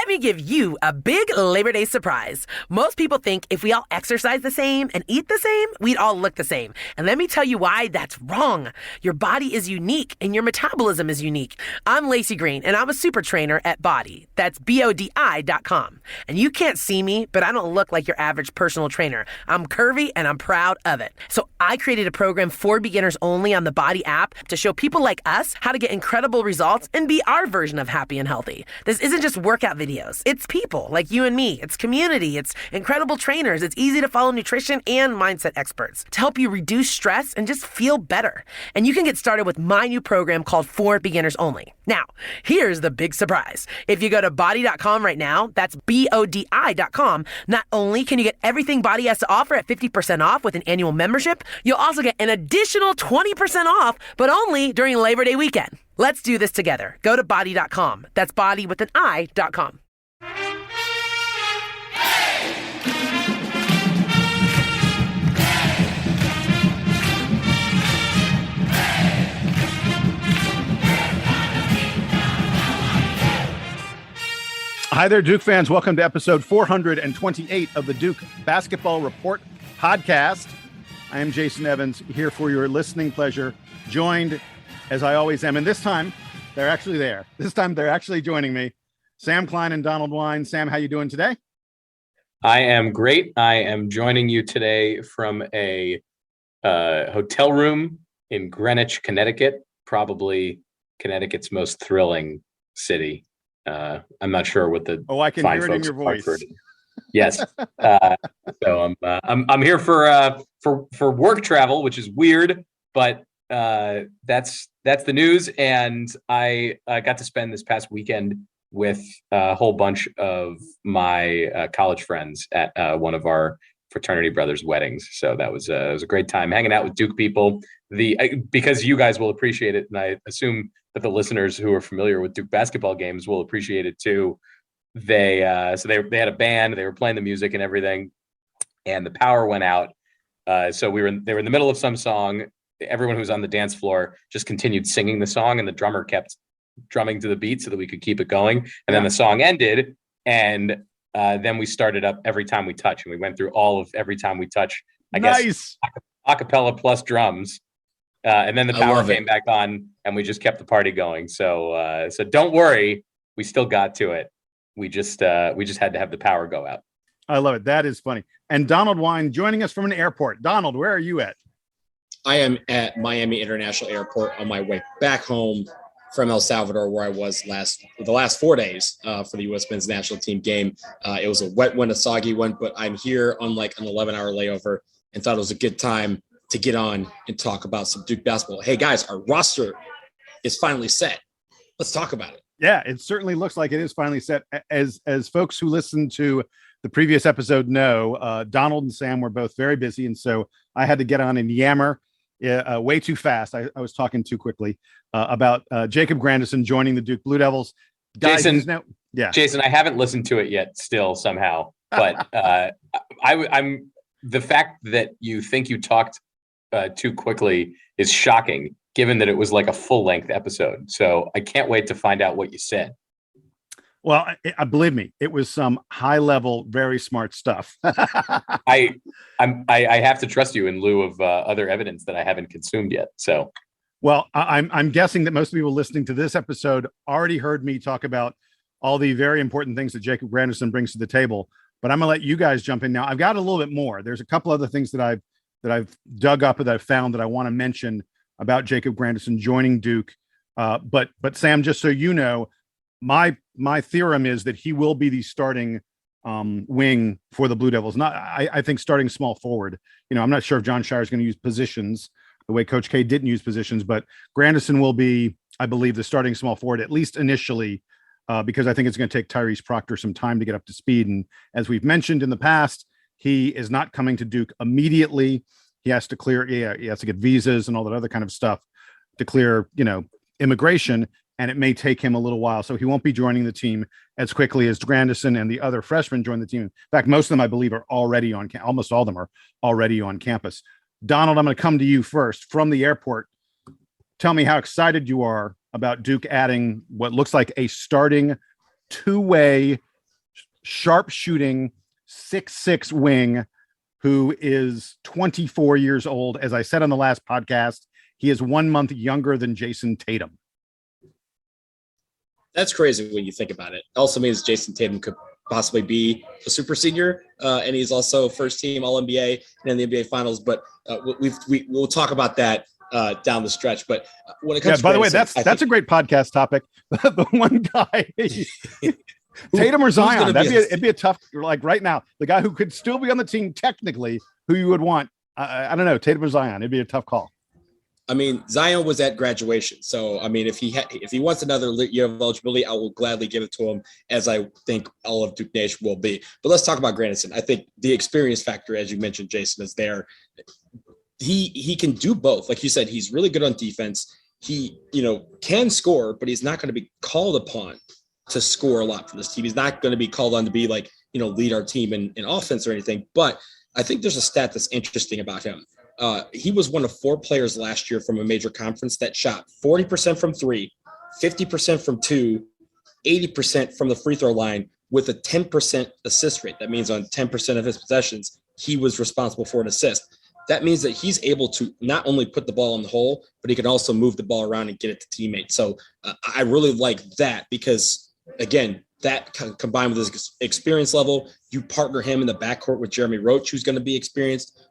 Let me give you a big Labor Day surprise. Most people think if we all exercise the same and eat the same, we'd all look the same. And let me tell you why that's wrong. Your body is unique and your metabolism is unique. I'm Lacey Green and I'm a super trainer at Body. That's BODI.com. And you can't see me, but I don't look like your average personal trainer. I'm curvy and I'm proud of it. So I created a program for beginners only on the Body app to show people like us how to get incredible results and be our version of happy and healthy. This isn't just workout videos. It's people like you and me. It's community. It's incredible trainers. It's easy to follow nutrition and mindset experts to help you reduce stress and just feel better. And you can get started with my new program called For Beginners Only. Now, here's the big surprise. If you go to body.com right now, that's BODI.com, not only can you get everything Body has to offer at 50% off with an annual membership, you'll also get an additional 20% off, but only during Labor Day weekend. Let's do this together. Go to body.com. That's body with an I.com. Hi there, Duke fans. Welcome to episode 428 of the Duke Basketball Report podcast. I am Jason Evans, here for your listening pleasure, joined, as I always am, and this time, they're actually there. This time, they're actually joining me. Sam Klein and Donald Wine. Sam, how you doing today? I am great. I am joining you today from a hotel room in Greenwich, Connecticut, probably Connecticut's most thrilling city. I'm not sure what the I can hear it in your voice. Yes. So I'm here for work travel, which is weird, but that's the news. And I got to spend this past weekend with a whole bunch of my college friends at one of our fraternity brothers' weddings. So that was it was a great time hanging out with Duke people. Because you guys will appreciate it, and I assume that the listeners who are familiar with Duke basketball games will appreciate it too. They had a band, they were playing the music and everything, and the power went out. So they were in the middle of some song. Everyone who was on the dance floor just continued singing the song, and the drummer kept drumming to the beat so that we could keep it going. And then the song ended, and then we started up Every Time We Touch, and we went through all of Every Time We Touch. I guess acapella plus drums. And then the power came back on, and we just kept the party going. So don't worry, we still got to it. We just had to have the power go out. I love it. That is funny. And Donald Wine joining us from an airport. Donald, where are you at? I am at Miami International Airport on my way back home from El Salvador, where I was the last 4 days for the U.S. men's national team game. It was a wet one, a soggy one, but I'm here on like an 11-hour layover and thought it was a good time to get on and talk about some Duke basketball. Hey guys, our roster is finally set. Let's talk about it. Yeah, it certainly looks like it is finally set. As folks who listened to the previous episode know, Donald and Sam were both very busy, and so I had to get on and yammer way too fast. I was talking too quickly about Jacob Grandison joining the Duke Blue Devils. Guys, Jason, I haven't listened to it yet still somehow, but I'm the fact that you think you talked too quickly is shocking, given that it was like a full-length episode. So I can't wait to find out what you said. Well, believe me, it was some high-level, very smart stuff. I have to trust you in lieu of other evidence that I haven't consumed yet. So, well, I'm guessing that most people listening to this episode already heard me talk about all the very important things that Jacob Grandison brings to the table. But I'm gonna let you guys jump in now. I've got a little bit more. There's a couple other things that I've dug up and that I've found that I want to mention about Jacob Grandison joining Duke. But Sam, just so you know, my theorem is that he will be the starting wing for the Blue Devils. I think starting small forward. I'm not sure if Jon Scheyer is going to use positions the way Coach K didn't use positions, but Grandison will be, I believe, the starting small forward, at least initially, because I think it's going to take Tyrese Proctor some time to get up to speed. And as we've mentioned in the past, he is not coming to Duke immediately. He has to he has to get visas and all that other kind of stuff to clear, immigration, and it may take him a little while. So he won't be joining the team as quickly as Grandison and the other freshmen join the team. In fact, most of them, I believe, are already almost all of them are already on campus. Donald, I'm going to come to you first from the airport. Tell me how excited you are about Duke adding what looks like a starting two-way sharp shooting 6'6" wing who is 24 years old. As I said on the last podcast, he is 1 month younger than Jason Tatum. That's crazy when you think about it. Also means Jason Tatum could possibly be a super senior, and he's also first team All-NBA and in the NBA Finals. But we'll talk about that down the stretch. But when it comes, by the way, that's a great podcast topic. The one guy, Tatum or Zion, it'd be a tough. Like right now, the guy who could still be on the team technically, who you would want, I don't know, Tatum or Zion. It'd be a tough call. I mean, Zion was at graduation. So, I mean, if he wants another year of eligibility, I will gladly give it to him, as I think all of Duke Nation will be. But let's talk about Grandison. I think the experience factor, as you mentioned, Jason, is there. He can do both. Like you said, he's really good on defense. He, can score, but he's not going to be called upon to score a lot for this team. He's not going to be called on to be like, lead our team in offense or anything. But I think there's a stat that's interesting about him. He was one of 4 players last year from a major conference that shot 40% from 3, 50% from 2, 80% from the free throw line with a 10% assist rate. That means on 10% of his possessions, he was responsible for an assist. That means that he's able to not only put the ball in the hole, but he can also move the ball around and get it to teammates. So I really like that because, again, that combined with his experience level, you partner him in the backcourt with Jeremy Roach, who's going to be experienced.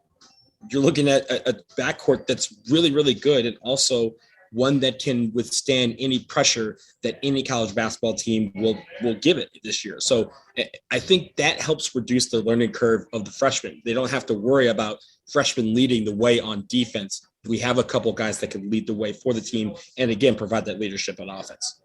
You're looking at a backcourt that's really, really good, and also one that can withstand any pressure that any college basketball team will give it this year. So I think that helps reduce the learning curve of the freshmen. They don't have to worry about freshmen leading the way on defense. We have a couple guys that can lead the way for the team and, again, provide that leadership on offense.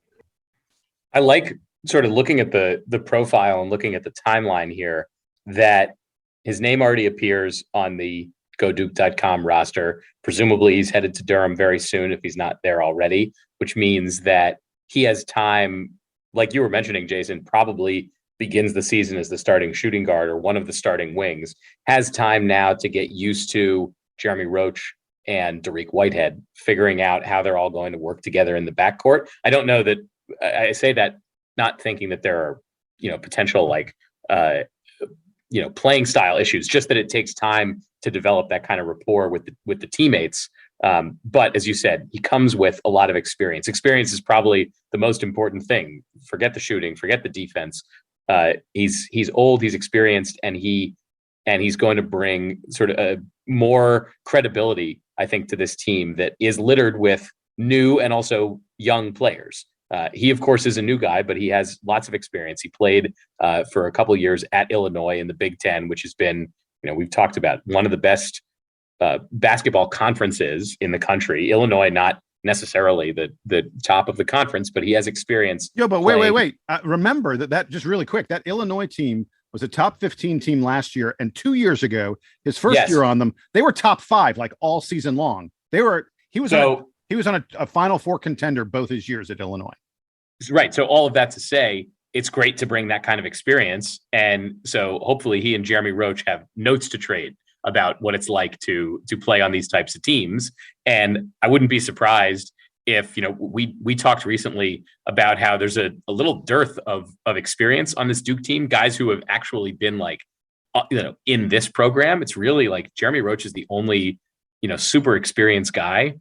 I like sort of looking at the profile and looking at the timeline here, that his name already appears on the GoDuke.com roster. Presumably he's headed to Durham very soon if he's not there already, which means that he has time, like you were mentioning, Jason, probably begins the season as the starting shooting guard or one of the starting wings, has time now to get used to Jeremy Roach and Dariq Whitehead, figuring out how they're all going to work together in the backcourt. I don't know that I say that not thinking that there are, potential playing style issues, just that it takes time to develop that kind of rapport with the teammates. But as you said, he comes with a lot of experience. Experience is probably the most important thing. Forget the shooting, forget the defense. He's old, he's experienced, and he's going to bring sort of a more credibility, I think, to this team that is littered with new and also young players. He, of course, is a new guy, but he has lots of experience. He played for a couple of years at Illinois in the Big Ten, which has been, we've talked about, one of the best basketball conferences in the country. Illinois, not necessarily the top of the conference, but he has experience. Yeah, but wait. Remember that just really quick, that Illinois team was a top 15 team last year. And 2 years ago, his first year on them, they were top 5, like all season long. He was on a Final Four contender both his years at Illinois. Right. So all of that to say, it's great to bring that kind of experience. And so hopefully he and Jeremy Roach have notes to trade about what it's like to play on these types of teams. And I wouldn't be surprised if, we talked recently about how there's a little dearth of experience on this Duke team, guys who have actually been in this program. It's really like Jeremy Roach is the only, super experienced guy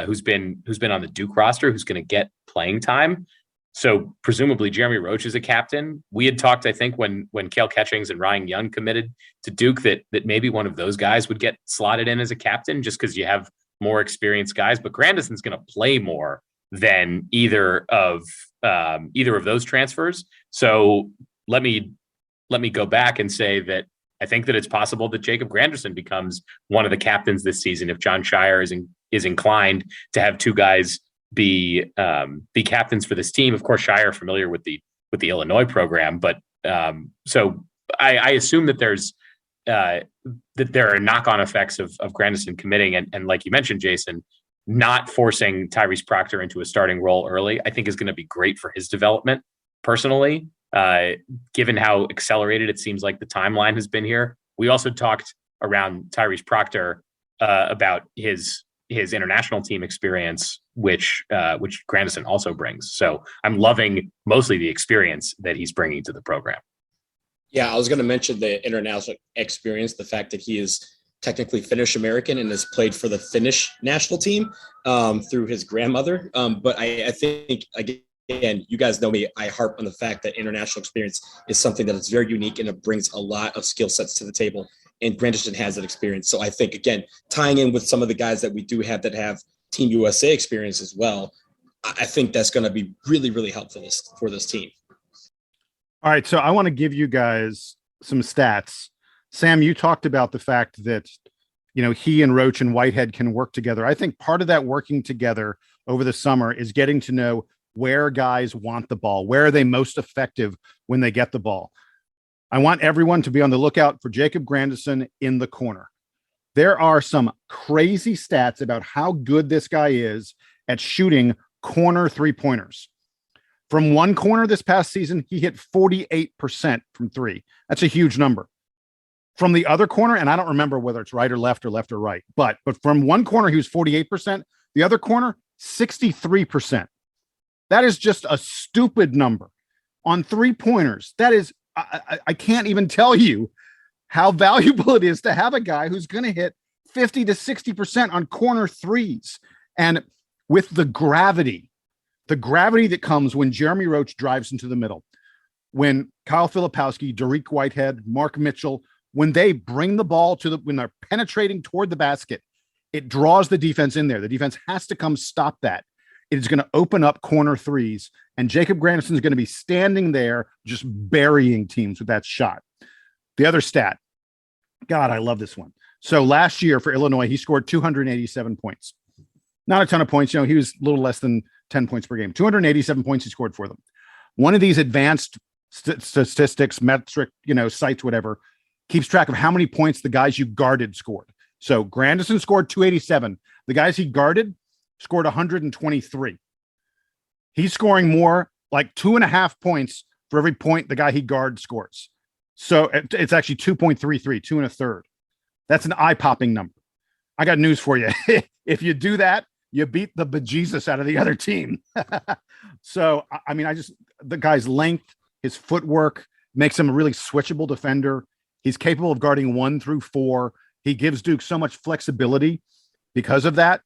who's been on the Duke roster, who's going to get playing time. So presumably Jeremy Roach is a captain. We had talked, I think, when Cale Catchings and Ryan Young committed to Duke, that maybe one of those guys would get slotted in as a captain just because you have more experienced guys. But Grandison's going to play more than either of those transfers. So let me go back and say that I think that it's possible that Jacob Grandison becomes one of the captains this season if Jon Scheyer is inclined to have two guys be captains for this team. Of course, Scheyer familiar with the Illinois program, but so I assume that that there are knock-on effects of Grandison committing, and like you mentioned, Jason, not forcing Tyrese Proctor into a starting role early, I think is going to be great for his development personally, given how accelerated it seems like the timeline has been here. We also talked around Tyrese Proctor about his international team experience, which Grandison also brings. So I'm loving mostly the experience that he's bringing to the program. Yeah, I was going to mention the international experience, the fact that he is technically Finnish American and has played for the Finnish national team through his grandmother. But I think, again, you guys know me, I harp on the fact that international experience is something that is very unique and it brings a lot of skill sets to the table. And Grandison has that experience. So I think, again, tying in with some of the guys that we do have that have Team USA experience as well, I think that's going to be really, really helpful for this team. All right, so I want to give you guys some stats. Sam, you talked about the fact that, he and Roach and Whitehead can work together. I think part of that working together over the summer is getting to know where guys want the ball, where are they most effective when they get the ball. I want everyone to be on the lookout for Jacob Grandison in the corner. There are some crazy stats about how good this guy is at shooting corner three-pointers. From one corner this past season, he hit 48% from three. That's a huge number. From the other corner, and I don't remember whether it's right or left or right, but from one corner, he was 48%. The other corner, 63%. That is just a stupid number. On three-pointers, that is, I can't even tell you how valuable it is to have a guy who's going to hit 50 to 60% on corner threes. And with the gravity that comes when Jeremy Roach drives into the middle, when Kyle Filipowski, Dariq Whitehead, Mark Mitchell, when they bring the ball when they're penetrating toward the basket, it draws the defense in there. The defense has to come stop that. It is going to open up corner threes, and Jacob Grandison is going to be standing there just burying teams with that shot. The other stat, God, I love this one. So last year for Illinois, he scored 287 points. Not a ton of points. He was a little less than 10 points per game. 287 points he scored for them. One of these advanced statistics, metric, sites, whatever, keeps track of how many points the guys you guarded scored. So Grandison scored 287. The guys he guarded scored 123. He's scoring more, like 2.5 points for every point the guy he guards scores. So it's actually 2.33, 2 1/3. That's an eye-popping number. I got news for you. If you do that, you beat the bejesus out of the other team. So, the guy's length, his footwork makes him a really switchable defender. He's capable of guarding 1 through 4. He gives Duke so much flexibility because of that.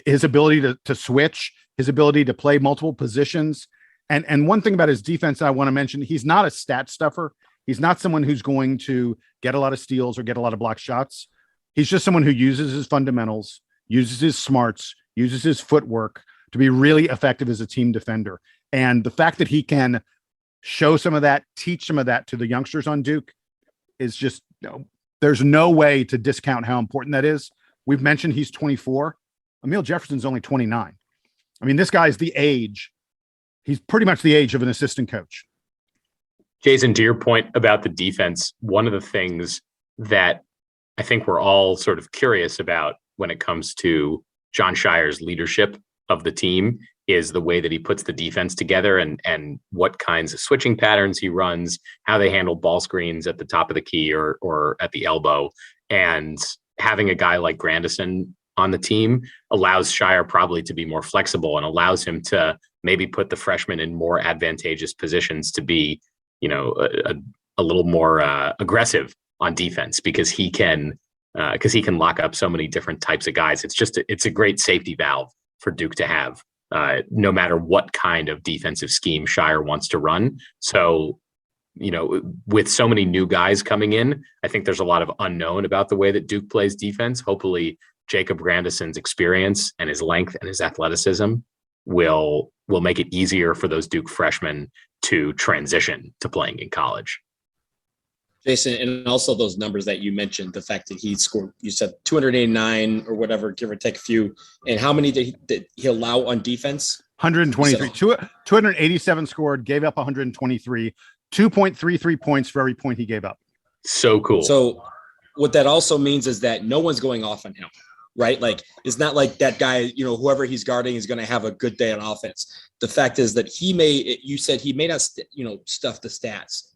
His ability to switch, his ability to play multiple positions. And one thing about his defense I want to mention, he's not a stat stuffer. He's not someone who's going to get a lot of steals or get a lot of block shots. He's just someone who uses his fundamentals, uses his smarts, uses his footwork to be really effective as a team defender. And the fact that he can show some of that, teach some of that to the youngsters on Duke is just, there's no way to discount how important that is. We've mentioned he's 24. Emil Jefferson's only 29. This guy's the age. He's pretty much the age of an assistant coach. Jason, to your point about the defense, one of the things that I think we're all sort of curious about when it comes to Jon Scheyer's leadership of the team is the way that he puts the defense together and what kinds of switching patterns he runs, how they handle ball screens at the top of the key or at the elbow. And having a guy like Grandison on the team allows Scheyer probably to be more flexible and allows him to maybe put the freshmen in more advantageous positions to be, a little more aggressive on defense because he can lock up so many different types of guys. It's a great safety valve for Duke to have, no matter what kind of defensive scheme Scheyer wants to run. So, with so many new guys coming in, I think there's a lot of unknown about the way that Duke plays defense. Hopefully Jacob Grandison's experience and his length and his athleticism will make it easier for those Duke freshmen to transition to playing in college. Jason, and also those numbers that you mentioned, the fact that he scored, you said 289 or whatever, give or take a few. And how many did he allow on defense? 123. 287 scored, gave up 123, 2.33 points for every point he gave up. So cool. So what that also means is that no one's going off on him, right? Like, it's not like that guy, whoever he's guarding is going to have a good day on offense. The fact is that you said he may not, stuff the stats.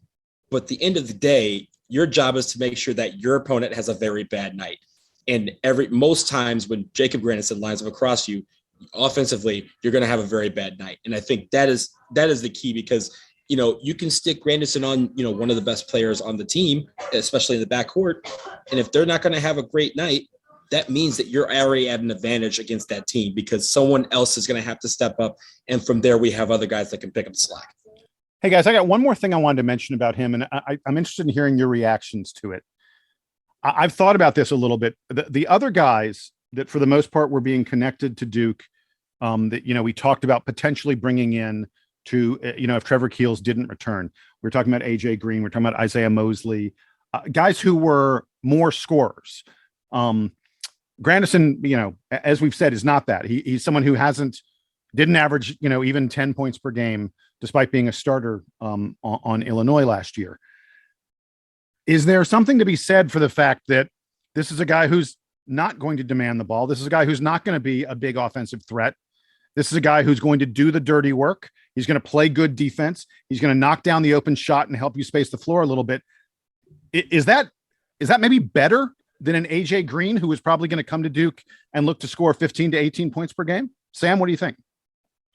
But at the end of the day, your job is to make sure that your opponent has a very bad night. And most times when Jacob Grandison lines up across you, offensively, you're going to have a very bad night. And I think that is the key, because you can stick Grandison on, one of the best players on the team, especially in the backcourt. And if they're not going to have a great night, that means that you're already at an advantage against that team because someone else is going to have to step up. And from there, we have other guys that can pick up the slack. Hey, guys, I got one more thing I wanted to mention about him, and I'm interested in hearing your reactions to it. I've thought about this a little bit. The other guys that, for the most part, were being connected to Duke, that, we talked about potentially bringing in to, if Trevor Keels didn't return. We're talking about AJ Green. We're talking about Isaiah Mosley, guys who were more scorers. Grandison, as we've said, is not that. He's someone who didn't average, even 10 points per game, despite being a starter on Illinois last year. Is there something to be said for the fact that this is a guy who's not going to demand the ball? This is a guy who's not going to be a big offensive threat. This is a guy who's going to do the dirty work. He's going to play good defense. He's going to knock down the open shot and help you space the floor a little bit. Is that maybe better than an AJ Green, who is probably going to come to Duke and look to score 15 to 18 points per game? Sam, what do you think?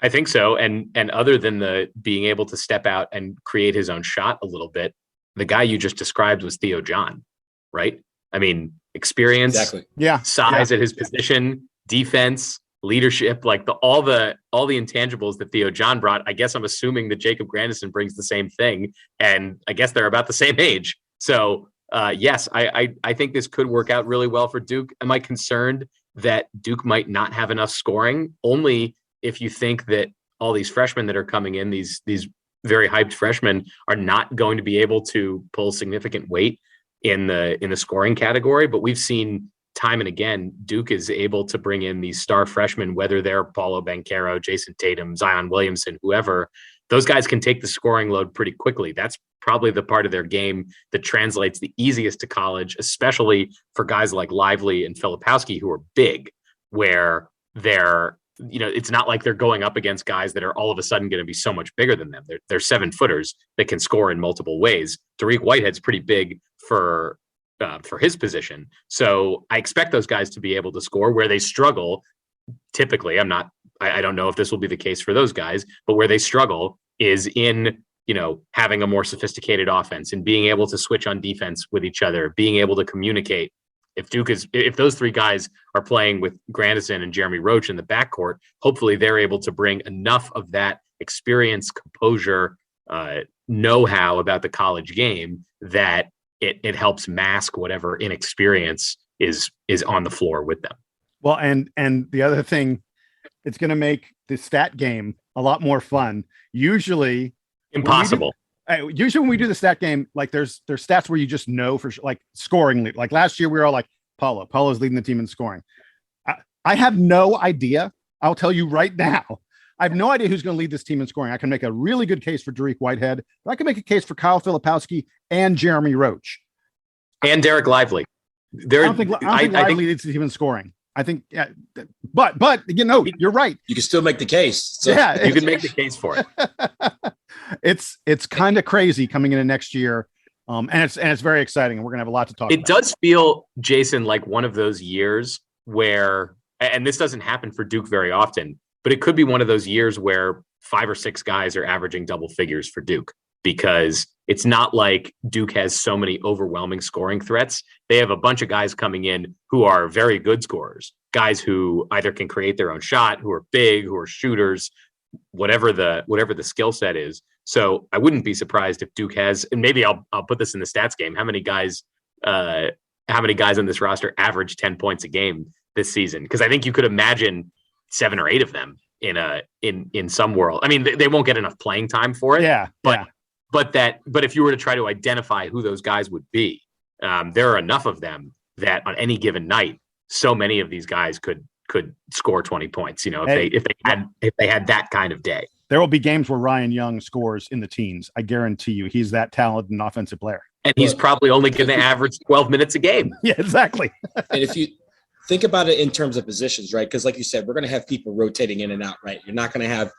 I think so. And other than the being able to step out and create his own shot a little bit, the guy you just described was Theo John, right? I mean, experience, exactly. Size at his position, defense, leadership, like all the intangibles that Theo John brought. I guess I'm assuming that Jacob Grandison brings the same thing, and I guess they're about the same age. So yes, I think this could work out really well for Duke. Am I concerned that Duke might not have enough scoring? Only if you think that all these freshmen that are coming in, these very hyped freshmen, are not going to be able to pull significant weight in the scoring category. But we've seen time and again, Duke is able to bring in these star freshmen, whether they're Paulo Banchero, Jason Tatum, Zion Williamson, whoever. Those guys can take the scoring load pretty quickly. That's probably the part of their game that translates the easiest to college, especially for guys like Lively and Filipowski, who are big, where they're, it's not like they're going up against guys that are all of a sudden going to be so much bigger than them. They're 7-footers that can score in multiple ways. Tariq Whitehead's pretty big for his position. So I expect those guys to be able to score. Where they struggle, typically, I don't know if this will be the case for those guys, but where they struggle is in, having a more sophisticated offense and being able to switch on defense with each other, being able to communicate. If those three guys are playing with Grandison and Jeremy Roach in the backcourt, hopefully they're able to bring enough of that experience, composure, know-how about the college game that it helps mask whatever inexperience is on the floor with them. Well, and the other thing, it's going to make the stat game a lot more fun. Usually impossible. When we do the stat game, like there's stats where you just know for sure, like scoring. Like last year, we were all like, Paulo's leading the team in scoring. I have no idea. I'll tell you right now. I have no idea who's going to lead this team in scoring. I can make a really good case for Tariq Whitehead, but I can make a case for Kyle Filipowski and Jeremy Roach. And Derek Lively. I don't think Lively leads the team in scoring. I think, but you're right. You can still make the case. So. Yeah, you can make the case for it. It's kind of crazy coming into next year, and it's very exciting, and we're gonna have a lot to talk about. It does feel, Jason, like one of those years where, and this doesn't happen for Duke very often, but it could be one of those years where 5 or 6 guys are averaging double figures for Duke, because it's not like Duke has so many overwhelming scoring threats. They have a bunch of guys coming in who are very good scorers, guys who either can create their own shot, who are big, who are shooters, whatever the skill set is. So I wouldn't be surprised if Duke has, and maybe I'll put this in the stats game, how many guys on this roster average 10 points a game this season? Because I think you could imagine 7 or 8 of them in some world. I mean, they won't get enough playing time for it. Yeah. But if you were to try to identify who those guys would be, there are enough of them that on any given night, so many of these guys could score 20 points. If they had that kind of day. There will be games where Ryan Young scores in the teens. I guarantee you, he's that talented and offensive player. And he's probably only going to average 12 minutes a game. Yeah, exactly. And if you think about it in terms of positions, right? Because like you said, we're going to have people rotating in and out, right? You're not going to have.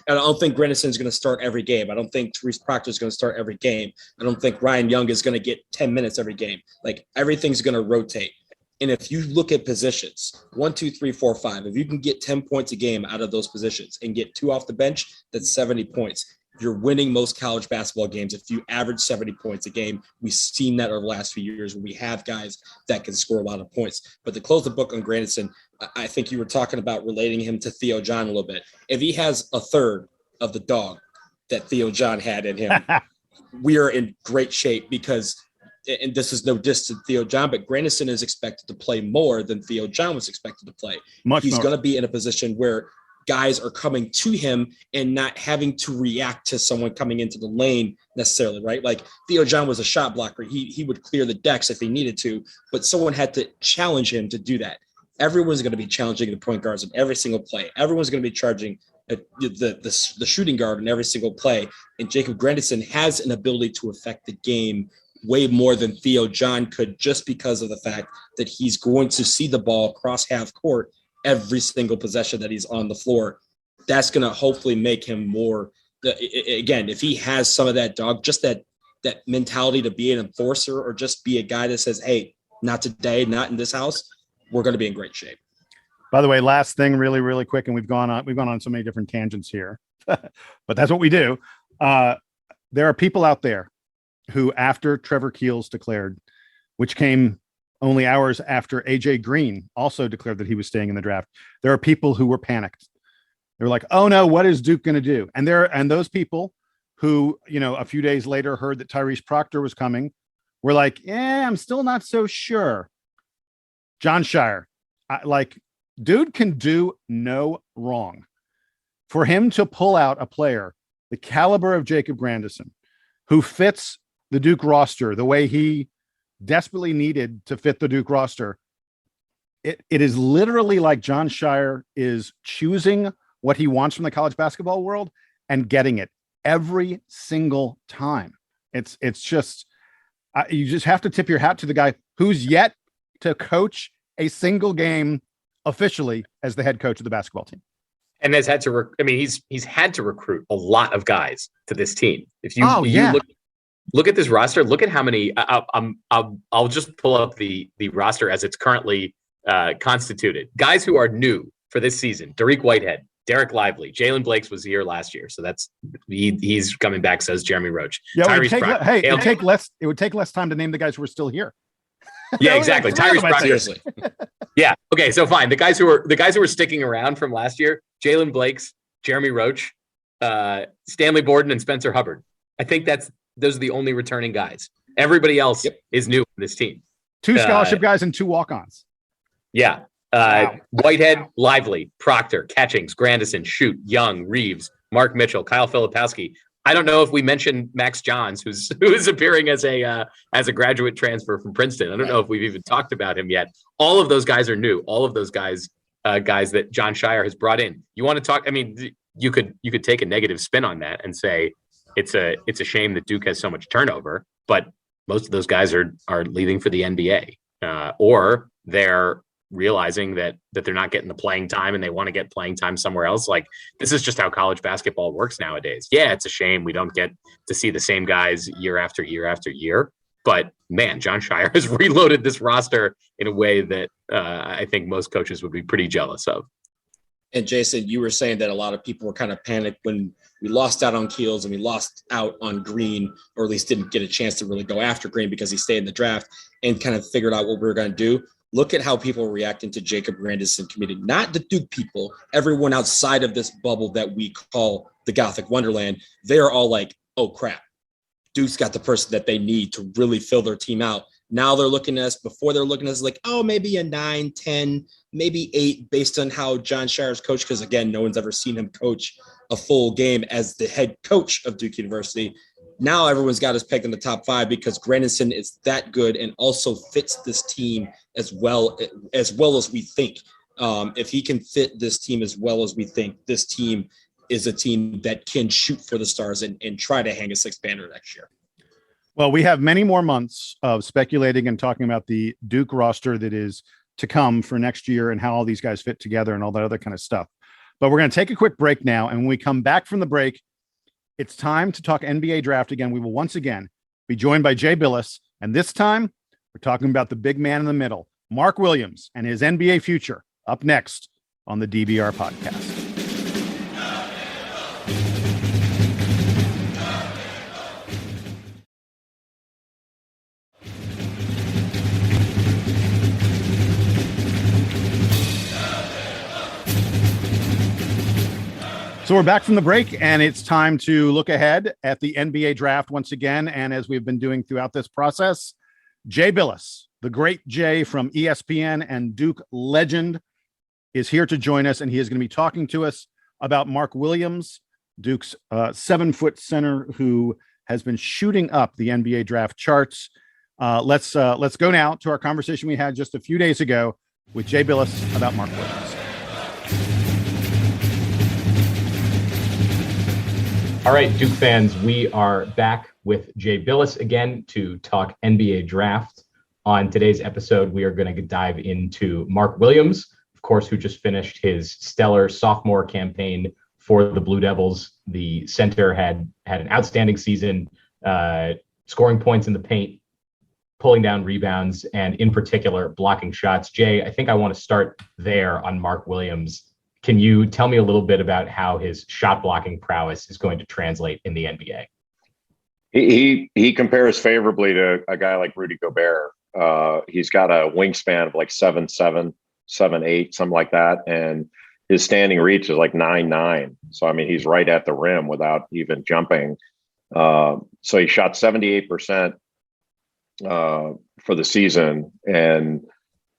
I don't think Grandison's going to start every game. I don't think Therese Proctor is going to start every game. I don't think Ryan Young is going to get 10 minutes every game. Like everything's going to rotate. And if you look at positions, 1, 2, 3, 4, 5, if you can get 10 points a game out of those positions and get 2 off the bench, that's 70 points. you're winning most college basketball games if you average 70 points a game. We've seen that over the last few years when we have guys that can score a lot of points. But to close the book on Grandison, I think you were talking about relating him to Theo John a little bit. If he has a third of the dog that Theo John had in him, we are in great shape because, and this is no diss to Theo John, but Grandison is expected to play more than Theo John was expected to play. He's going to be in a position where guys are coming to him and not having to react to someone coming into the lane necessarily, right? Like Theo John was a shot blocker. He would clear the decks if he needed to, but someone had to challenge him to do that. Everyone's going to be challenging the point guards in every single play. Everyone's going to be charging the shooting guard in every single play. And Jacob Grandison has an ability to affect the game way more than Theo John could, just because of the fact that he's going to see the ball across half court every single possession that he's on the floor. That's going to hopefully make him more, again, if he has some of that dog, just that mentality to be an enforcer or just be a guy that says, hey, not today, not in this house, we're going to be in great shape. By the way, last thing, really, really quick, and we've gone on so many different tangents here, but that's what we do. There are people out there who, after Trevor Keels declared, which came only hours after AJ Green also declared that he was staying in the draft, there are people who were panicked. They were like, "Oh no, what is Duke going to do?" And those people who, a few days later heard that Tyrese Proctor was coming, were like, "Yeah, I'm still not so sure." Jon Scheyer, dude can do no wrong. For him to pull out a player the caliber of Jacob Grandison, who fits the Duke roster the way he desperately needed to fit the Duke roster, it is literally like Jon Scheyer is choosing what he wants from the college basketball world and getting it every single time. It's just, you just have to tip your hat to the guy who's yet to coach a single game officially as the head coach of the basketball team. And has had to, he's had to recruit a lot of guys to this team. If you, look at this roster, look at how many, I'll just pull up the roster as it's currently constituted. Guys who are new for this season: Dariq Whitehead, Derek Lively, Jalen Blakes was here last year, so he's coming back. Says Jeremy Roach. Yeah, it would take less time to name the guys who are still here. Yeah, exactly. Tyrese Proctor. Seriously. Yeah. Okay. So fine. The guys who were sticking around from last year: Jalen Blakes, Jeremy Roach, Stanley Borden, and Spencer Hubbard. I think those are the only returning guys. Everybody else is new on this team. 2 scholarship guys and 2 walk-ons. Yeah. Wow. Whitehead, Lively, Proctor, Catchings, Grandison, Shute, Young, Reeves, Mark Mitchell, Kyle Filipowski. I don't know if we mentioned Max Johns, who is appearing as a graduate transfer from Princeton. I don't know if we've even talked about him yet. All of those guys are new. All of those guys that Jon Scheyer has brought in. You want to talk? I mean, you could take a negative spin on that and say it's a shame that Duke has so much turnover, but most of those guys are leaving for the NBA, or they're realizing that they're not getting the playing time and they want to get playing time somewhere else. Like, this is just how college basketball works nowadays. Yeah, it's a shame we don't get to see the same guys year after year after year. But man, Jon Scheyer has reloaded this roster in a way that I think most coaches would be pretty jealous of. And Jason, you were saying that a lot of people were kind of panicked when we lost out on Keels and we lost out on Green, or at least didn't get a chance to really go after Green because he stayed in the draft and kind of figured out what we were going to do. Look at how people are reacting to Jacob Grandison committing, not the Duke people, everyone outside of this bubble that we call the Gothic Wonderland. They're all like, oh crap, Duke's got the person that they need to really fill their team out. Now they're looking at us, before they're looking at us like, oh, maybe a 9, 10, maybe 8 based on how Jon Scheyer's coached. Because again, no one's ever seen him coach a full game as the head coach of Duke University. Now everyone's got us pegged in the top 5 because Grandison is that good and also fits this team as well as we think. If he can fit this team as well as we think, this team is a team that can shoot for the stars and try to hang a 6th banner next year. Well, we have many more months of speculating and talking about the Duke roster that is to come for next year and how all these guys fit together and all that other kind of stuff. But we're going to take a quick break now. And when we come back from the break, it's time to talk NBA draft again. We will once again be joined by Jay Bilas. And this time we're talking about the big man in the middle, Mark Williams, and his NBA future, up next on the DBR Podcast. So we're back from the break, and it's time to look ahead at the NBA draft once again. And as we've been doing throughout this process, Jay Bilas, the great Jay from ESPN and Duke legend, is here to join us, and he is going to be talking to us about Mark Williams, Duke's 7-foot center who has been shooting up the NBA draft charts. Let's go now to our conversation we had just a few days ago with Jay Bilas about Mark Williams. All right, Duke fans, we are back with Jay Bilas again to talk NBA draft. On today's episode, we are going to dive into Mark Williams, of course, who just finished his stellar sophomore campaign for the Blue Devils. The center had an outstanding season, scoring points in the paint, pulling down rebounds, and in particular, blocking shots. Jay, I think I want to start there on Mark Williams. Can you tell me a little bit about how his shot blocking prowess is going to translate in the NBA? He compares favorably to a guy like Rudy Gobert. He's got a wingspan of like 7'7", 7'8", something like that, and his standing reach is like 9'9". So I mean, he's right at the rim without even jumping. So he shot 78% for the season and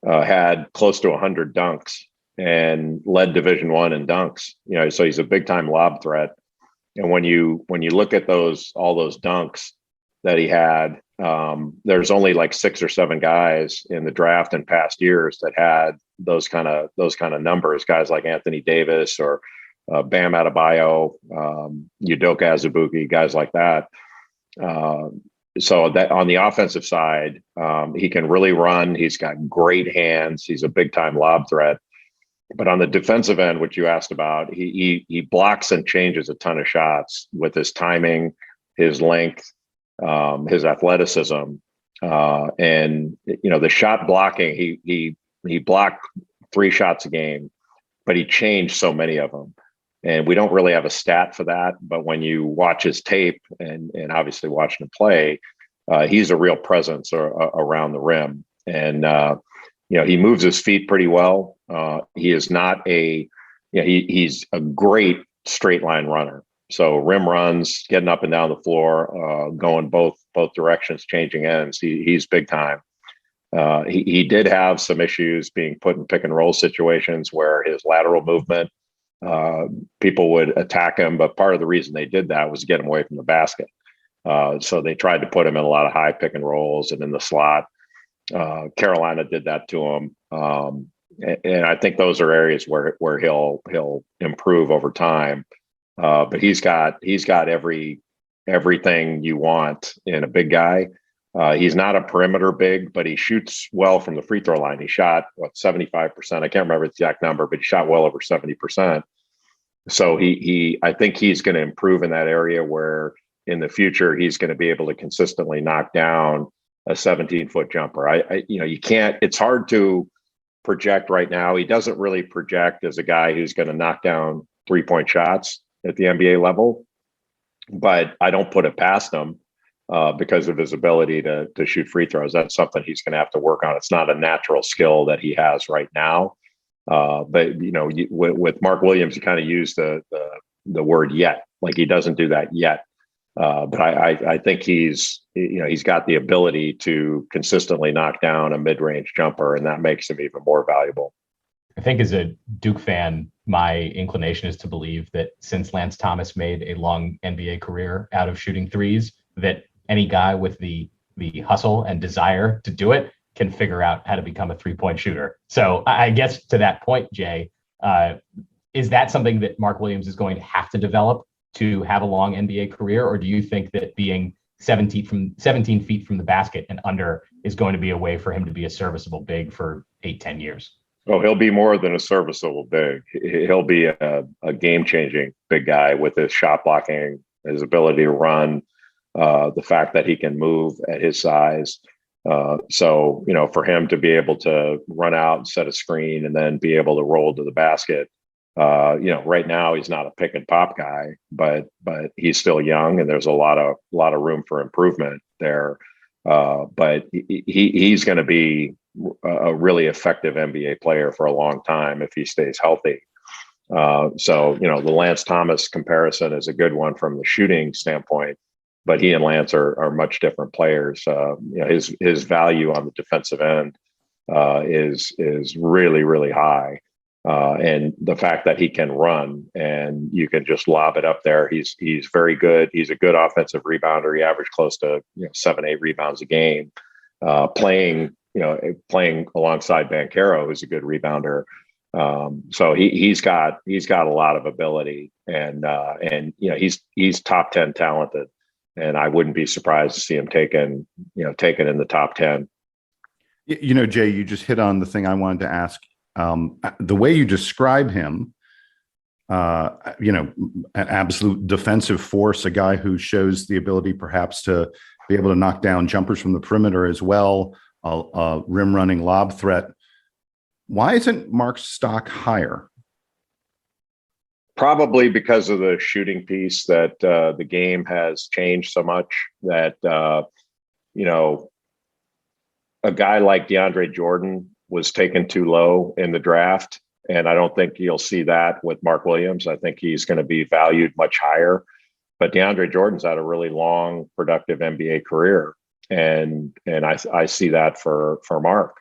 had close to 100 dunks. And led Division I in dunks, so he's a big time lob threat. And when you look at all those dunks that he had, there's only like 6 or 7 guys in the draft in past years that had those kind of numbers. Guys like Anthony Davis or Bam Adebayo, Udoka Azubuike, guys like that. So that on the offensive side, he can really run. He's got great hands. He's a big time lob threat. But on the defensive end, which you asked about, he blocks and changes a ton of shots with his timing, his length, his athleticism, and the shot blocking. He blocked 3 shots a game, but he changed so many of them, and we don't really have a stat for that. But when you watch his tape and obviously watching him play, he's a real presence around the rim, and he moves his feet pretty well. He is not he's a great straight line runner. So rim runs, getting up and down the floor, going both directions, changing ends. He's big time. He did have some issues being put in pick and roll situations where his lateral movement, people would attack him. But part of the reason they did that was to get him away from the basket. So they tried to put him in a lot of high pick and rolls and in the slot. Carolina did that to him. And I think those are areas where he'll improve over time. But he's got everything you want in a big guy. He's not a perimeter big, but he shoots well from the free throw line. He shot 75%. I can't remember the exact number, but he shot well over 70%. So I think he's going to improve in that area where in the future he's going to be able to consistently knock down a 17-foot jumper. You can't. It's hard to project right now. He doesn't really project as a guy who's going to knock down 3-point shots at the NBA level, but I don't put it past him because of his ability to shoot free throws. That's something he's going to have to work on. It's not a natural skill that he has right now. But with Mark Williams, you kind of use the word yet, like he doesn't do that yet. But I think he's got the ability to consistently knock down a mid-range jumper, and that makes him even more valuable. I think as a Duke fan, my inclination is to believe that since Lance Thomas made a long NBA career out of shooting threes, that any guy with the hustle and desire to do it can figure out how to become a 3-point shooter. So I guess to that point, Jay, is that something that Mark Williams is going to have to develop to have a long NBA career? Or do you think that being 17 feet from the basket and under is going to be a way for him to be a serviceable big for 8-10 years? Oh, he'll be more than a serviceable big. He'll be a game-changing big guy with his shot blocking, his ability to run, the fact that he can move at his size. So, for him to be able to run out and set a screen and then be able to roll to the basket, right now he's not a pick and pop guy, but he's still young and there's a lot of room for improvement there. But he's going to be a really effective NBA player for a long time if he stays healthy. So, the Lance Thomas comparison is a good one from the shooting standpoint, but he and Lance are much different players. His value on the defensive end is really, really high. And the fact that he can run and you can just lob it up there, he's very good. He's a good offensive rebounder. He averaged close to 7-8 rebounds a game. Playing alongside Banchero, who's a good rebounder. So he's got a lot of ability, and he's top 10 talented, and I wouldn't be surprised to see him taken in the top 10. Jay, you just hit on the thing I wanted to ask. The way you describe him, an absolute defensive force, a guy who shows the ability perhaps to be able to knock down jumpers from the perimeter as well, a rim running lob threat. Why isn't Mark's stock higher? Probably because of the shooting piece, that the game has changed so much that, a guy like DeAndre Jordan was taken too low in the draft. And I don't think you'll see that with Mark Williams. I think he's going to be valued much higher. But DeAndre Jordan's had a really long, productive NBA career. And I see that for Mark.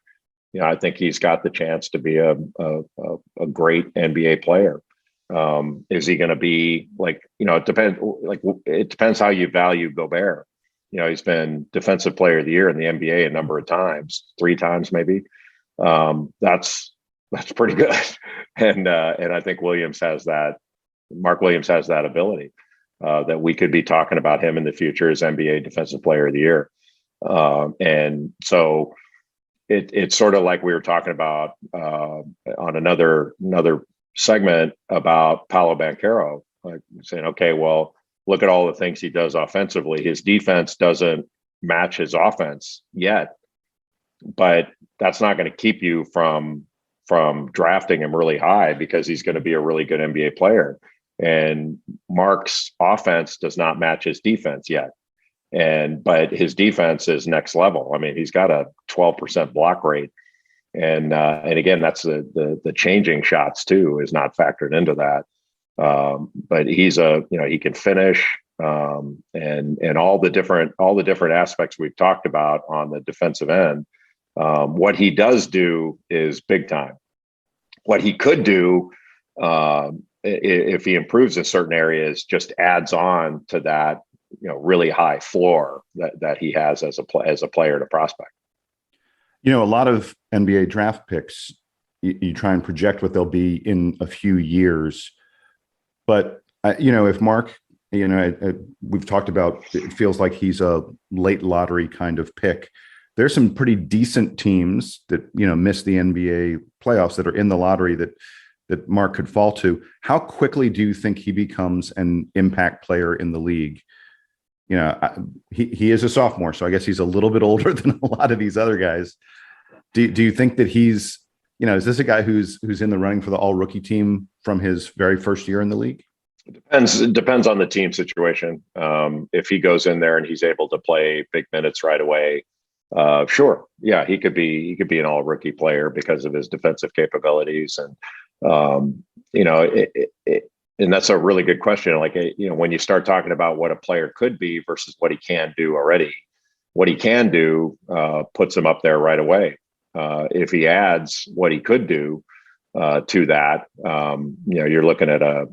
I think he's got the chance to be a great NBA player. Is he going to be it depends. It depends how you value Gobert. He's been defensive player of the year in the NBA a number of times, 3 times maybe. That's pretty good. And I think Williams has that. Mark Williams has that ability that we could be talking about him in the future as NBA defensive player of the year. And so it's sort of like we were talking about on another segment about Paolo Banchero, like saying, okay, well, look at all the things he does offensively. His defense doesn't match his offense yet, but that's not going to keep you from drafting him really high, because he's going to be a really good NBA player. And Mark's offense does not match his defense yet. But his defense is next level. I mean, he's got a 12% block rate. And again, that's the changing shots too, is not factored into that. But he's he can finish, and all the different aspects we've talked about on the defensive end. What he does do is big time. What he could do, if he improves in certain areas, just adds on to that, really high floor that he has as a player to prospect. A lot of NBA draft picks, you try and project what they'll be in a few years. But, if Mark, we've talked about, it feels like he's a late lottery kind of pick. There's some pretty decent teams that, miss the NBA playoffs that are in the lottery that Mark could fall to. How quickly do you think he becomes an impact player in the league? He is a sophomore, so I guess he's a little bit older than a lot of these other guys. Do you think that he's, is this a guy who's in the running for the all rookie team from his very first year in the league? It depends on the team situation. If he goes in there and he's able to play big minutes right away, sure. Yeah, he could be an all rookie player because of his defensive capabilities. And, and that's a really good question. When you start talking about what a player could be versus what he can do already, what he can do puts him up there right away. If he adds what he could do to that, you're looking at a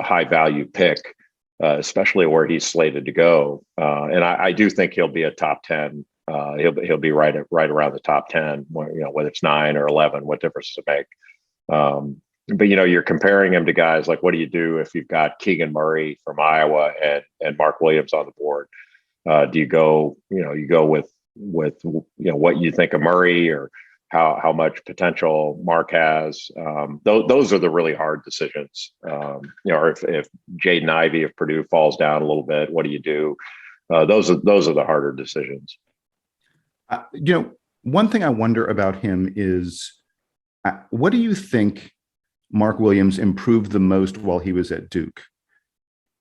high value pick, especially where he's slated to go. And I do think he'll be a top 10. He'll be right around the top 10. Whether it's 9 or 11, what difference does it make? But you're comparing him to guys like, what do you do if you've got Keegan Murray from Iowa and Mark Williams on the board? Do you go with what you think of Murray, or how much potential Mark has? Those are the really hard decisions. Or if Jaden Ivey of Purdue falls down a little bit, what do you do? Those are the harder decisions. One thing I wonder about him is, what do you think Mark Williams improved the most while he was at Duke?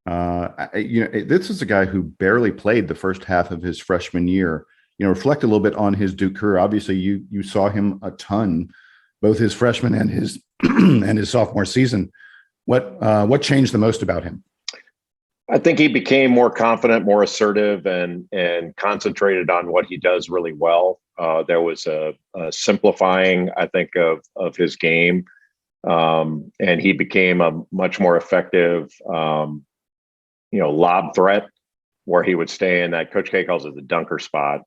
This is a guy who barely played the first half of his freshman year. Reflect a little bit on his Duke career. Obviously, you saw him a ton, both his freshman and his and his sophomore season. What changed the most about him? I think he became more confident, more assertive, and concentrated on what he does really well. There was a simplifying, I think, of his game, and he became a much more effective, lob threat, where he would stay in that. Coach K calls it the dunker spot,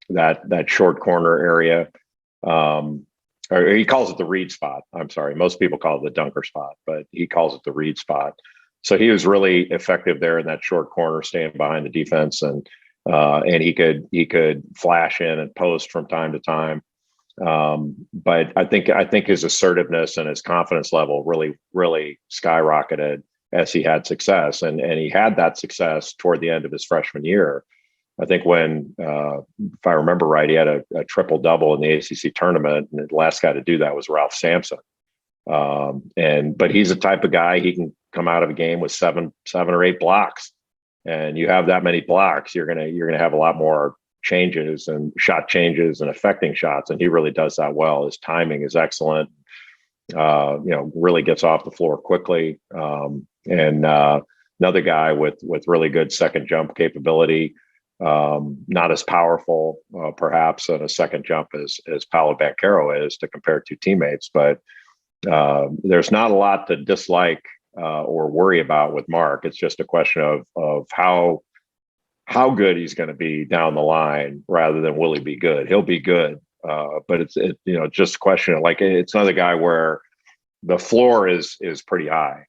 that short corner area, or he calls it the read spot. I'm sorry, most people call it the dunker spot, but he calls it the read spot. So he was really effective there in that short corner, staying behind the defense, and he could flash in and post from time to time. But I think his assertiveness and his confidence level really skyrocketed as he had success, and he had that success toward the end of his freshman year. I think when, if I remember right, he had a triple double in the ACC tournament, and the last guy to do that was Ralph Sampson. But he's the type of guy, he can come out of a game with seven or eight blocks, and you have that many blocks, you're gonna have a lot more changes and shot changes and affecting shots, and he really does that well. His timing is excellent. Really gets off the floor quickly. Another guy with really good second jump capability. Not as powerful, perhaps, on a second jump as Paolo Banchero is to compare to teammates, but there's not a lot to dislike or worry about with Mark. It's just a question of how good he's going to be down the line, rather than will he be good. He'll be good, but it's just a question of, like, it's another guy where the floor is pretty high,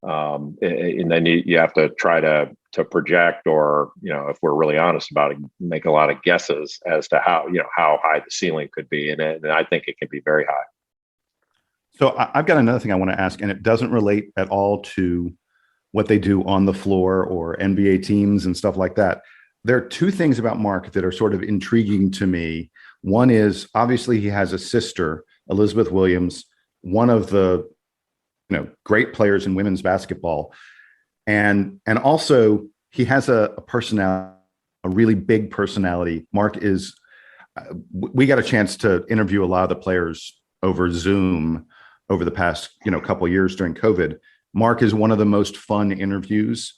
and then you have to try to project, or if we're really honest about it, make a lot of guesses as to how high the ceiling could be, and I think it can be very high. So I've got another thing I want to ask, and it doesn't relate at all to what they do on the floor or NBA teams and stuff like that. There are two things about Mark that are sort of intriguing to me. One is, obviously, he has a sister, Elizabeth Williams, one of the great players in women's basketball, and also he has a personality, a really big personality. Mark is. We got a chance to interview a lot of the players over Zoom over the past couple of years during COVID. Mark is one of the most fun interviews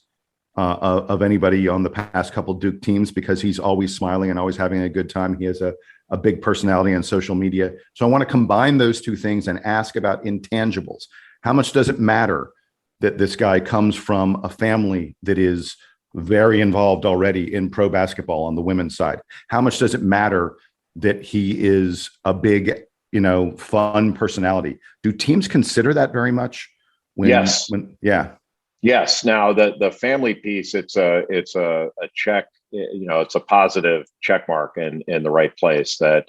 of anybody on the past couple Duke teams, because he's always smiling and always having a good time. He has a big personality on social media. So I want to combine those two things and ask about intangibles. How much does it matter that this guy comes from a family that is very involved already in pro basketball on the women's side? How much does it matter that he is a big, fun personality? Do teams consider that very much? Yes. Yeah. Yes. Now the family piece, it's a check, it's a positive check mark in the right place that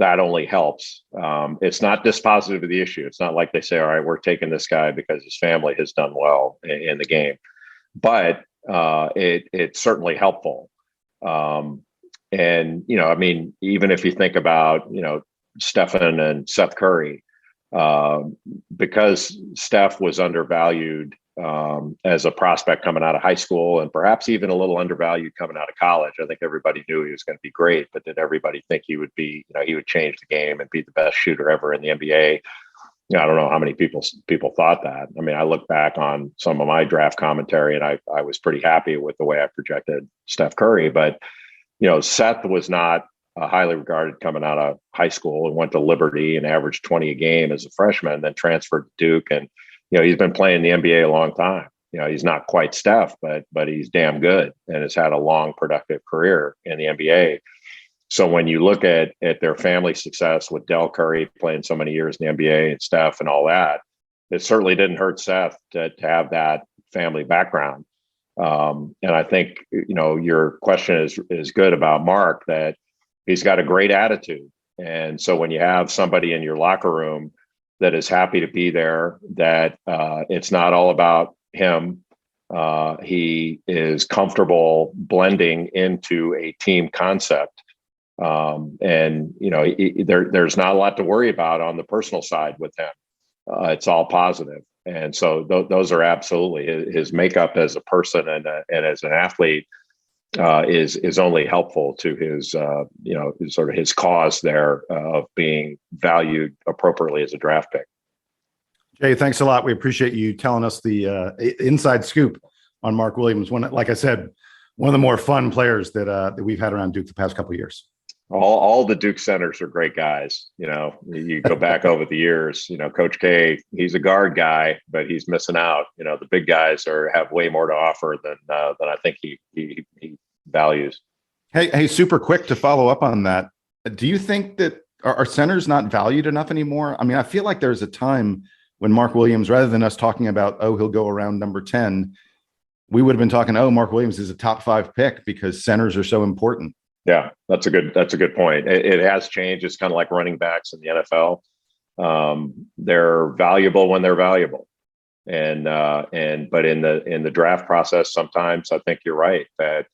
only helps. It's not dispositive of the issue. It's not like they say, all right, we're taking this guy because his family has done well in the game, but it's certainly helpful. And, even if you think about, Stephen and Seth Curry, because Steph was undervalued as a prospect coming out of high school, and perhaps even a little undervalued coming out of college. I think everybody knew he was going to be great, but did everybody think he would be, he would change the game and be the best shooter ever in the NBA? I don't know how many people thought that. I look back on some of my draft commentary, and I was pretty happy with the way I projected Steph Curry, but Seth was not highly regarded coming out of high school, and went to Liberty and averaged 20 a game as a freshman, then transferred to Duke. And, he's been playing the NBA a long time. He's not quite Steph, but he's damn good and has had a long, productive career in the NBA. So when you look at their family success with Del Curry playing so many years in the NBA and Steph and all that, it certainly didn't hurt Seth to have that family background. And I think, your question is good about Mark, that he's got a great attitude. And so when you have somebody in your locker room that is happy to be there, that it's not all about him. He is comfortable blending into a team concept. And, there's not a lot to worry about on the personal side with him. It's all positive. And so those are absolutely his makeup as a person and as an athlete is only helpful to his, sort of his cause there of being valued appropriately as a draft pick. Jay, thanks a lot. We appreciate you telling us the inside scoop on Mark Williams. Like I said, one of the more fun players that we've had around Duke the past couple of years. All the Duke centers are great guys. You go back over the years, Coach K, he's a guard guy, but he's missing out. The big guys have way more to offer than I think he values. Hey, super quick to follow up on that. Do you think that are centers not valued enough anymore? I mean, I feel like there's a time when Mark Williams, rather than us talking about, he'll go around number 10, we would have been talking, Mark Williams is a top 5 pick because centers are so important. Yeah, that's a good point. It has changed. It's kind of like running backs in the NFL. They're valuable when they're valuable, but in the draft process, sometimes I think you're right that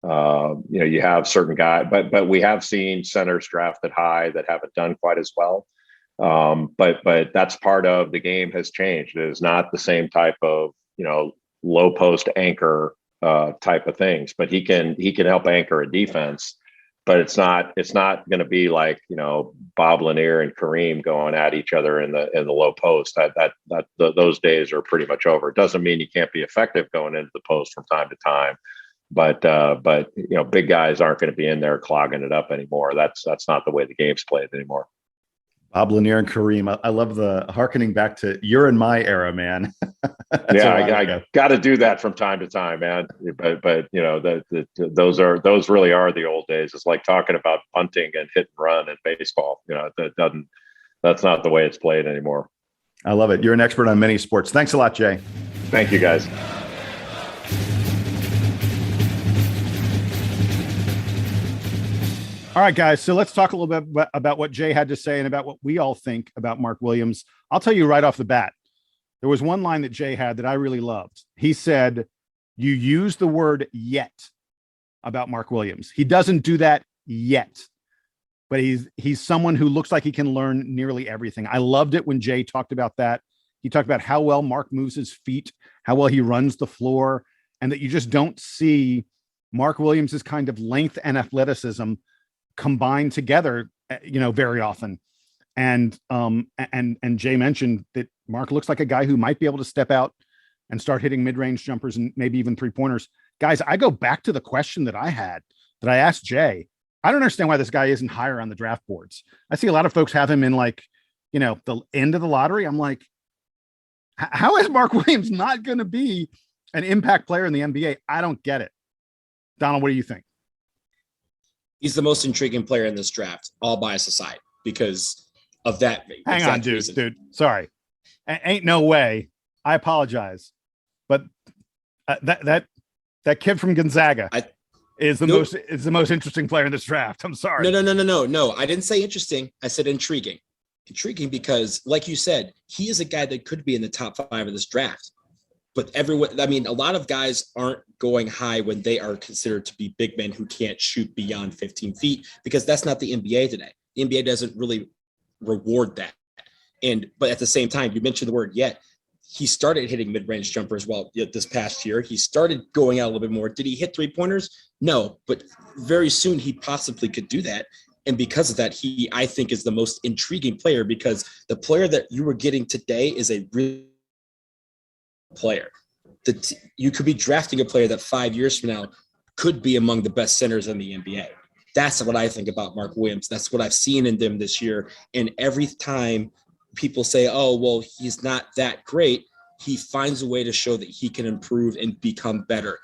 you have certain guys, but we have seen centers drafted high that haven't done quite as well. But that's part of the game has changed. It is not the same type of low post anchor type of things, but he can help anchor a defense. But it's not going to be like Bob Lanier and Kareem going at each other in the low post. Those days are pretty much over. It doesn't mean you can't be effective going into the post from time to time, but big guys aren't going to be in there clogging it up anymore. That's not the way the game's played anymore. Bob Lanier and Kareem. I love the harkening back to you're in my era, man. Yeah, I got to do that from time to time, man. But those really are the old days. It's like talking about punting and hit and run in baseball. That's not the way it's played anymore. I love it. You're an expert on many sports. Thanks a lot, Jay. Thank you, guys. All right, guys. So let's talk a little bit about what Jay had to say and about what we all think about Mark Williams. I'll tell you right off the bat, there was one line that Jay had that I really loved. He said, you use the word yet about Mark Williams. He doesn't do that yet, but he's someone who looks like he can learn nearly everything. I loved it when Jay talked about that. He talked about how well Mark moves his feet, how well he runs the floor, and that you just don't see Mark Williams's kind of length and athleticism combined together, very often. And Jay mentioned that Mark looks like a guy who might be able to step out and start hitting mid-range jumpers and maybe even 3-pointers. Guys, I go back to the question that I asked Jay. I don't understand why this guy isn't higher on the draft boards. I see a lot of folks have him in the end of the lottery. I'm like, how is Mark Williams not going to be an impact player in the NBA? I don't get it. Donald, what do you think? He's the most intriguing player in this draft, all bias aside, because of that. Hang on, dude. Sorry. Ain't no way. I apologize. But that kid from Gonzaga is the most interesting player in this draft. I'm sorry. No. I didn't say interesting. I said intriguing. Intriguing because, like you said, he is a guy that could be in the top 5 of this draft. But a lot of guys aren't going high when they are considered to be big men who can't shoot beyond 15 feet, because that's not the NBA today. The NBA doesn't really reward that. But at the same time, you mentioned the word yet. He started hitting mid-range jumpers this past year. He started going out a little bit more. Did he hit 3-pointers? No, but very soon he possibly could do that. And because of that, I think is the most intriguing player, because the player that you were getting today is a real player. You could be drafting a player that 5 years from now could be among the best centers in the NBA. That's what I think about Mark Williams. That's what I've seen in them this year. And every time people say, he's not that great, he finds a way to show that he can improve and become better.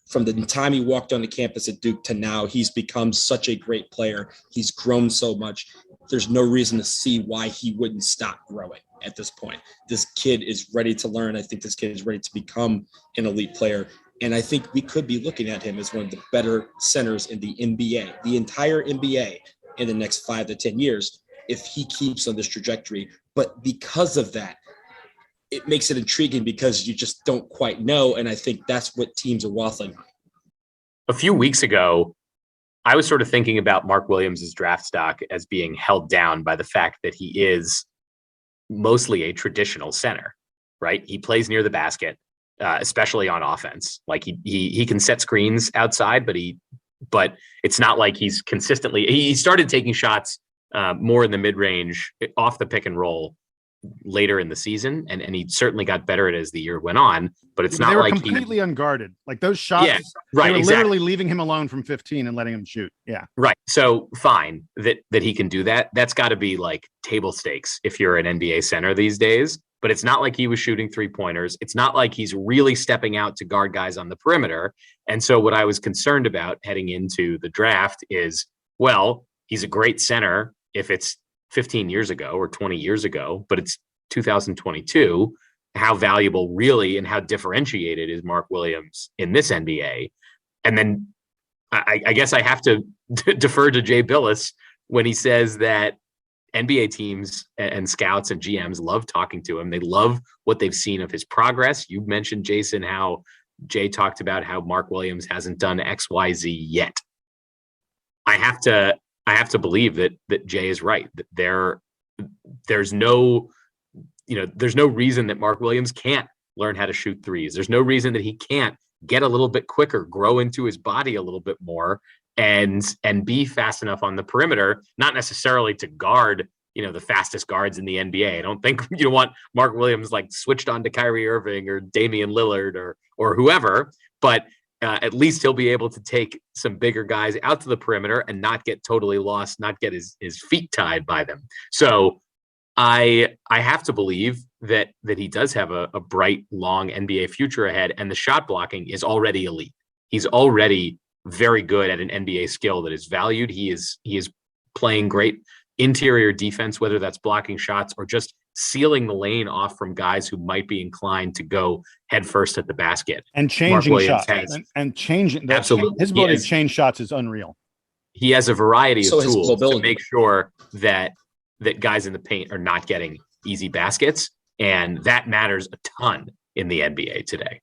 From the time he walked on the campus at Duke to now, he's become such a great player. He's grown so much. There's no reason to see why he wouldn't stop growing at this point. This kid is ready to learn. I think this kid is ready to become an elite player. And I think we could be looking at him as one of the better centers in the NBA, the entire NBA, in the next 5 to 10 years, if he keeps on this trajectory. But because of that, it makes it intriguing, because you just don't quite know. And I think that's what teams are waffling on. A few weeks ago, I was sort of thinking about Mark Williams' draft stock as being held down by the fact that he is mostly a traditional center, right? He plays near the basket, especially on offense. Like he can set screens outside, but it's not like he's consistently. He started taking shots more in the mid range off the pick and roll later in the season, and he certainly got better at it as the year went on. But it's They not were like completely unguarded. Like those shots, Yeah, they right, were exactly. literally leaving him alone from 15 and letting him shoot. Yeah. Right. So fine that he can do that. That's got to be like table stakes if you're an NBA center these days. But it's not like he was shooting 3-pointers. It's not like he's really stepping out to guard guys on the perimeter. And so what I was concerned about heading into the draft is, well, he's a great center if it's 15 years ago or 20 years ago, but it's 2022. How valuable really and how differentiated is Mark Williams in this NBA? And then I guess I have to defer to Jay Bilas when he says that NBA teams and scouts and GMs love talking to him. They love what they've seen of his progress. You mentioned, Jason, how Jay talked about how Mark Williams hasn't done XYZ yet. I have to believe that Jay is right. That there's no reason that Mark Williams can't learn how to shoot threes. There's no reason that he can't get a little bit quicker, grow into his body a little bit more, and be fast enough on the perimeter, not necessarily to guard, the fastest guards in the NBA. I don't think you want Mark Williams like switched on to Kyrie Irving or Damian Lillard or whoever, but at least he'll be able to take some bigger guys out to the perimeter and not get totally lost, not get his feet tied by them. So I have to believe that he does have a bright, long NBA future ahead, and the shot blocking is already elite. He's already very good at an NBA skill that is valued. He is playing great interior defense, whether that's blocking shots or just sealing the lane off from guys who might be inclined to go headfirst at the basket. And changing shots. And changing. Absolutely. His ability to change shots is unreal. He has a variety of tools to mobility. make sure that guys in the paint are not getting easy baskets. And that matters a ton in the NBA today.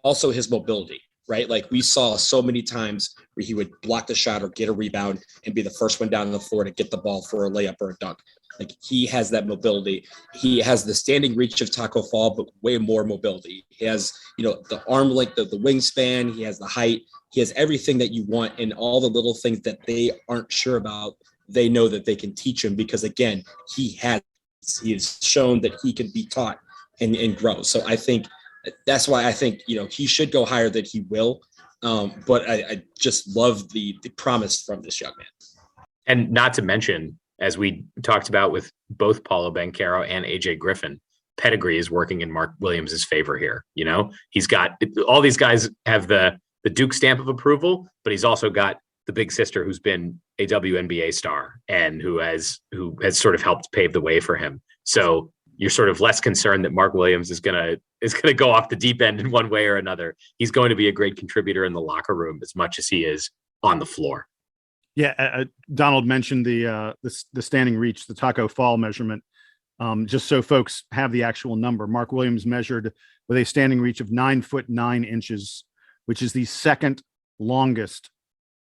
Also his mobility, right? Like we saw so many times where he would block the shot or get a rebound and be the first one down on the floor to get the ball for a layup or a dunk. Like he has that mobility. He has the standing reach of Taco Fall, but way more mobility. He has, the arm length, the wingspan. He has the height. He has everything that you want, and all the little things that they aren't sure about, they know that they can teach him because, again, he has shown that he can be taught and grow. So I think that's why I think, he should go higher than he will. But I just love the promise from this young man. And not to mention, as we talked about with both Paulo Banchero and AJ Griffin, pedigree is working in Mark Williams' favor here. He's got all these guys have the Duke stamp of approval, but he's also got the big sister who's been a WNBA star and who has sort of helped pave the way for him. So you're sort of less concerned that Mark Williams is gonna go off the deep end in one way or another. He's going to be a great contributor in the locker room as much as he is on the floor. Yeah, Donald mentioned the standing reach, the Taco Fall measurement. Just so folks have the actual number, Mark Williams measured with a standing reach of 9'9", which is the second longest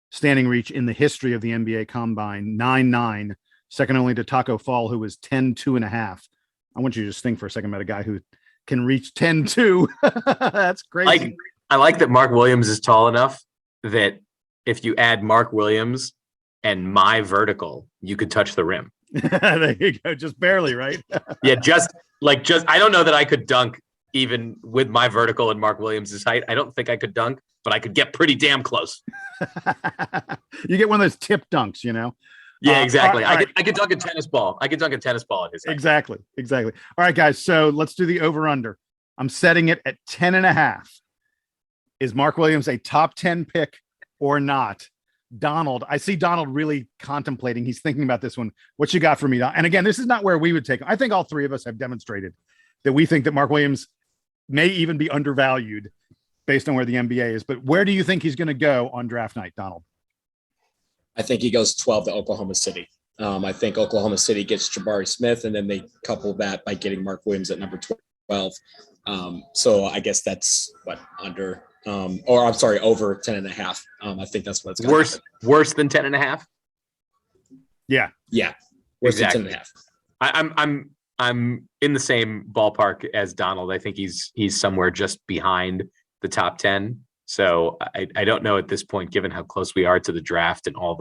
standing reach in the history of the NBA Combine. 9'9", second only to Taco Fall, who was 10'2.5". I want you to just think for a second about a guy who can reach 10'2". That's crazy. I like that Mark Williams is tall enough that if you add Mark Williams and my vertical, you could touch the rim. There you go. Just barely, right? Yeah. Just I don't know that I could dunk even with my vertical and Mark Williams' height. I don't think I could dunk, but I could get pretty damn close. You get one of those tip dunks, Yeah, exactly. All right. I could dunk a tennis ball. I could dunk a tennis ball at his height. Exactly. All right, guys. So let's do the over under. I'm setting it at 10.5. Is Mark Williams a top 10 pick or not? Donald, I see Donald really contemplating. He's thinking about this one. What you got for me? And again, this is not where we would take him. I think all three of us have demonstrated that we think that Mark Williams may even be undervalued based on where the NBA is. But where do you think he's going to go on draft night, Donald? I think he goes 12 to Oklahoma City. I think Oklahoma City gets Jabari Smith, and then they couple that by getting Mark Williams at number 12. So I guess that's over 10.5. I think that's what it's worse than 10.5. Yeah. Worse Exactly. than 10.5. I'm in the same ballpark as Donald. I think he's somewhere just behind the top 10. So I don't know at this point, given how close we are to the draft and all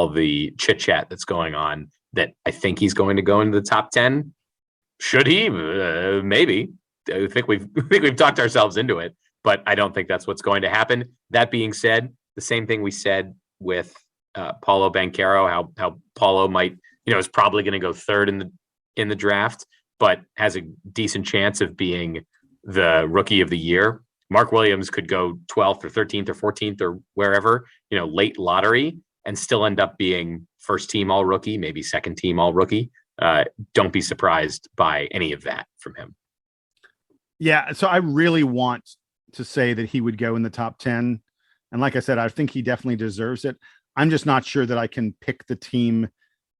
the chit chat that's going on, that I think he's going to go into the top 10. Should he? Maybe. I think we've talked ourselves into it, but I don't think that's what's going to happen. That being said, the same thing we said with Paulo Banchero, how Paulo might, is probably going to go third in the draft, but has a decent chance of being the rookie of the year. Mark Williams could go 12th or 13th or 14th or wherever, late lottery, and still end up being first team all rookie, maybe second team all rookie. Don't be surprised by any of that from him. Yeah. So I really want to say that he would go in the top 10. And like I said, I think he definitely deserves it. I'm just not sure that I can pick the team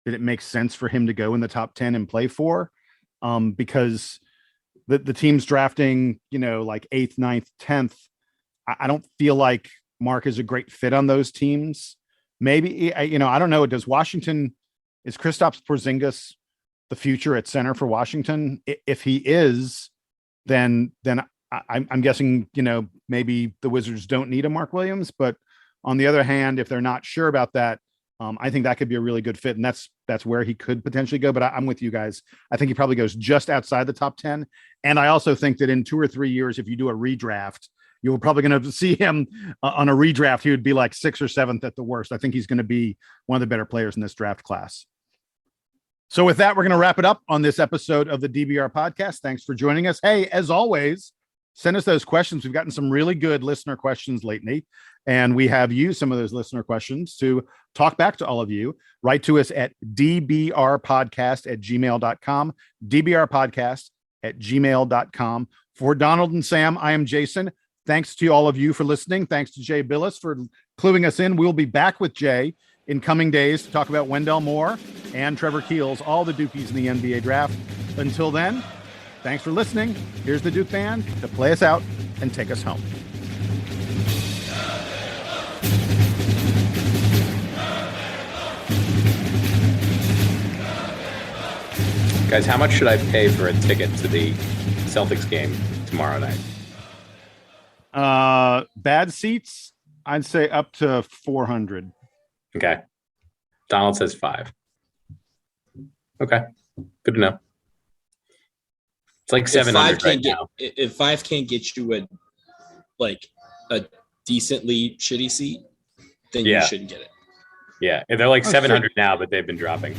that it makes sense for him to go in the top 10 and play for, because the team's drafting, like 8th, 9th, 10th. I don't feel like Mark is a great fit on those teams. Maybe, I don't know. Is Kristaps Porzingis the future at center for Washington? If he is, then I'm guessing, maybe the Wizards don't need a Mark Williams. But on the other hand, if they're not sure about that, I think that could be a really good fit. And that's where he could potentially go. But I'm with you guys. I think he probably goes just outside the top 10. And I also think that in 2 or 3 years, if you do a redraft, you're probably going to see him on a redraft. He would be like 6th or 7th at the worst. I think he's going to be one of the better players in this draft class. So with that, we're going to wrap it up on this episode of the DBR podcast. Thanks for joining us. Hey, as always, send us those questions. We've gotten some really good listener questions lately, and we have used some of those listener questions to talk back to all of you. Write to us at dbrpodcast@gmail.com, dbrpodcast@gmail.com. For Donald and Sam, I am Jason. Thanks to all of you for listening. Thanks to Jay Bilas for cluing us in. We'll be back with Jay in coming days to talk about Wendell Moore and Trevor Keels, all the Dukies in the NBA draft. Until then, thanks for listening. Here's the Duke Band to play us out and take us home. Guys, how much should I pay for a ticket to the Celtics game tomorrow night? Bad seats, I'd say up to 400. Okay. Donald says 5. Okay. Good to know. It's like 700 right now. If 5 can't get you a decently shitty seat, then you shouldn't get it. Yeah. They're like 700 now, but they've been dropping.